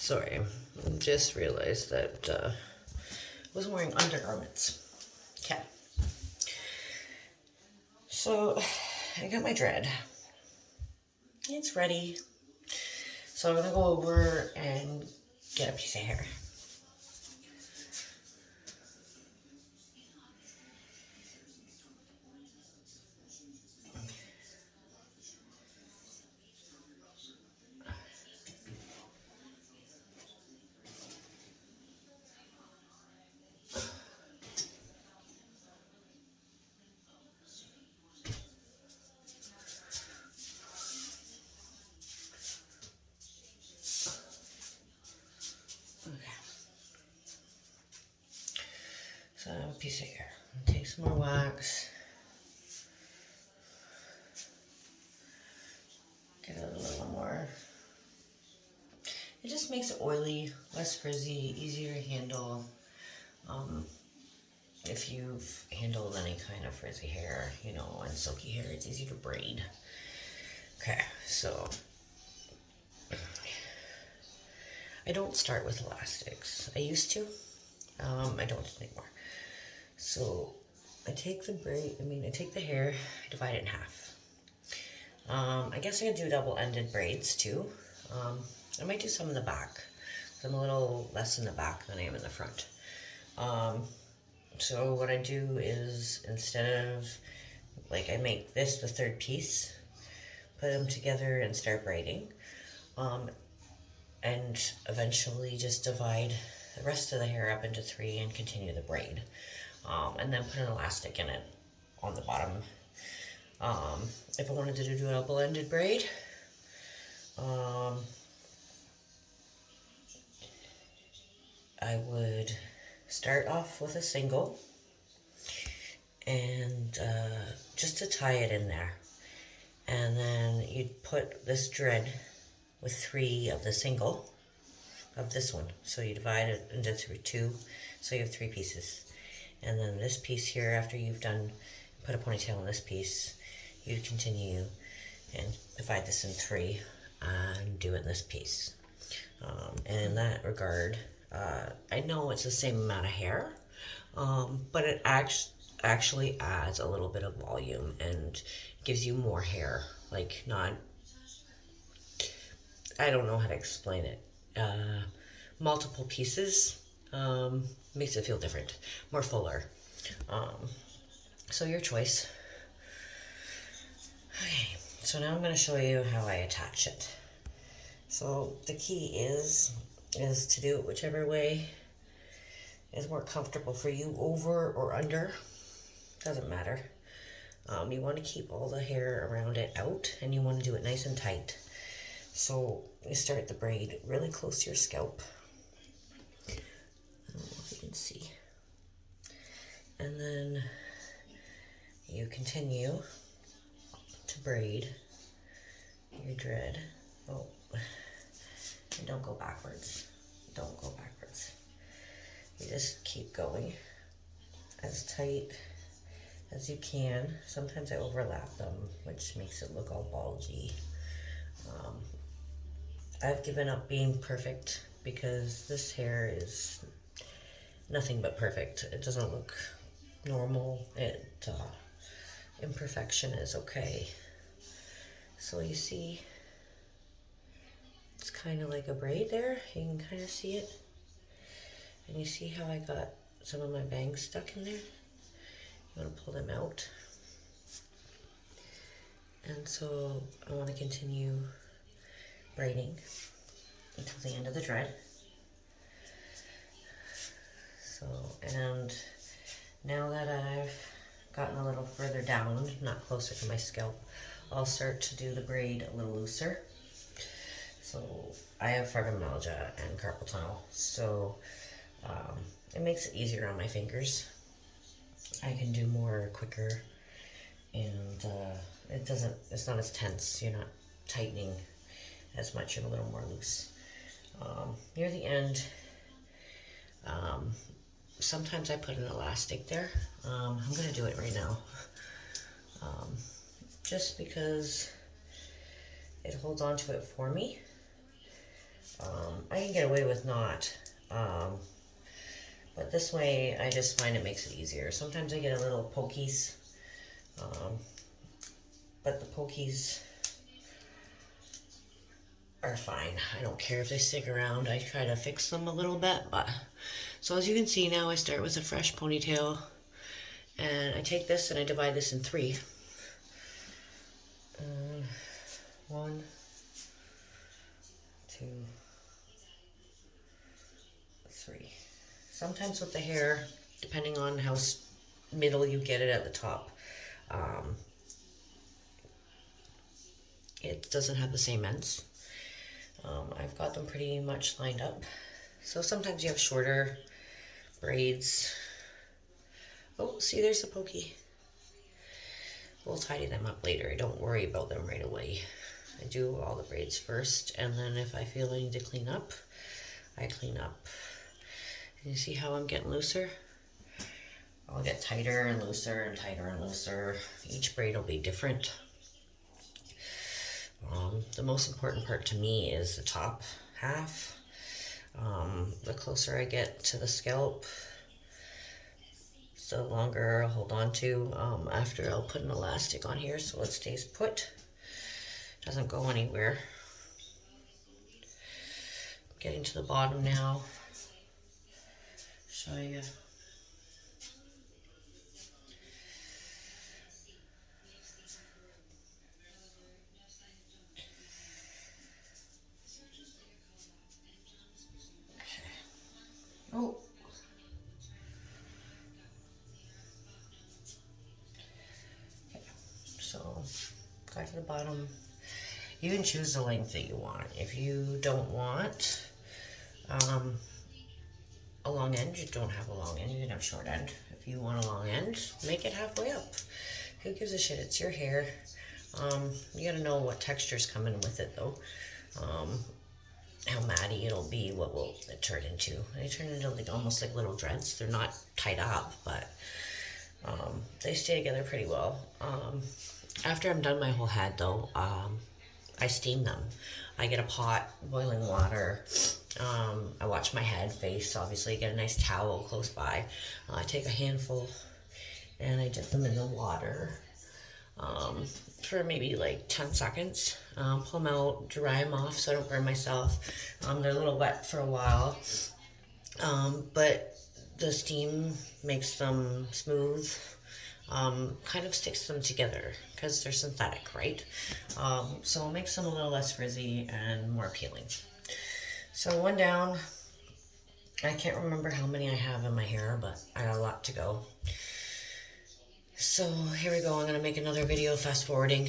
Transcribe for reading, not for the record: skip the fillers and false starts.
Sorry, I just realized that I wasn't wearing undergarments. Okay. So, I got my dread. It's ready. So I'm gonna go over and get a piece of hair. Okay. So I have a piece of hair. Take some more wax. Get a little more. It just makes it oily, less frizzy, easier to handle. If you've handled any kind of frizzy hair, you know, and silky hair, it's easy to braid. Okay, so I don't start with elastics. I used to. I don't anymore. So I take the I take the hair, I divide it in half. I guess I could do double-ended braids too. I might do some in the back. I'm a little less in the back than I am in the front. So what I do is, instead of, I make this the third piece, put them together and start braiding. And eventually just divide the rest of the hair up into three and continue the braid. And then put an elastic in it on the bottom. If I wanted to do a double-ended braid, I would start off with a single and just to tie it in there. And then you'd put this dread with three of the single of this one. So you divide it into two, so you have three pieces. And then this piece here, after you've done, put a ponytail on this piece, you continue and divide this in three and do it in this piece. And in that regard, I know it's the same amount of hair, but it actually adds a little bit of volume and gives you more hair. Not, I don't know how to explain it. Multiple pieces makes it feel different, more fuller. So your choice. Okay, so now I'm going to show you how I attach it. So the key is to do it whichever way is more comfortable for you, over or under, doesn't matter. You want to keep all the hair around it out, and you want to do it nice and tight. So you start the braid really close to your scalp. I don't know if you can see. And then you continue to braid your dread. Oh, and don't go backwards. Don't go backwards. You just keep going as tight as you can. Sometimes I overlap them, which makes it look all bulgy. I've given up being perfect because this hair is nothing but perfect. It doesn't look normal. Imperfection is okay. So you see, it's kind of like a braid there. You can kind of see it. And you see how I got some of my bangs stuck in there? You want to pull them out. And so I want to continue braiding until the end of the dread. So, and now that I've gotten a little further down, not closer to my scalp, I'll start to do the braid a little looser. So I have fibromyalgia and carpal tunnel, so it makes it easier on my fingers. I can do more quicker, and it's not as tense. You're not tightening as much. You're a little more loose. Near the end, sometimes I put an elastic there. I'm going to do it right now. Just because it holds on to it for me. I can get away with not. But this way, I just find it makes it easier. Sometimes I get a little pokies, but the pokies are fine. I don't care if they stick around. I try to fix them a little bit, but so as you can see now, I start with a fresh ponytail, and I take this and I divide this in three. 1, 2, 3. Sometimes with the hair, depending on how middle you get it at the top, it doesn't have the same ends. I've got them pretty much lined up. So sometimes you have shorter braids. Oh, see, there's a pokey. We'll tidy them up later. Don't worry about them right away. I do all the braids first, and then if I feel I need to clean up, I clean up. And you see how I'm getting looser? I'll get tighter and looser and tighter and looser. Each braid will be different. The most important part to me is the top half. The closer I get to the scalp, the longer I'll hold on to. After I'll put an elastic on here so it stays put. Doesn't go anywhere. Getting to the bottom now. Show you. Oh. So, got to the bottom. You can choose the length that you want. If you don't want a long end, you don't have a long end, you can have short end. If you want a long end, make it halfway up. Who gives a shit? It's your hair. You gotta know what texture's coming with it though. How matty it'll be, what will it turn into. They turn into like almost like little dreads. They're not tied up, but they stay together pretty well. After I'm done my whole head though, I steam them. I get a pot, boiling water. I wash my head, face, obviously, get a nice towel close by. I take a handful and I dip them in the water for maybe like 10 seconds. Pull them out, dry them off so I don't burn myself. They're a little wet for a while, but the steam makes them smooth. Kind of sticks them together because they're synthetic, right? So it makes them a little less frizzy and more appealing. So one down. I can't remember how many I have in my hair, but I got a lot to go. So here we go. I'm going to make another video fast forwarding.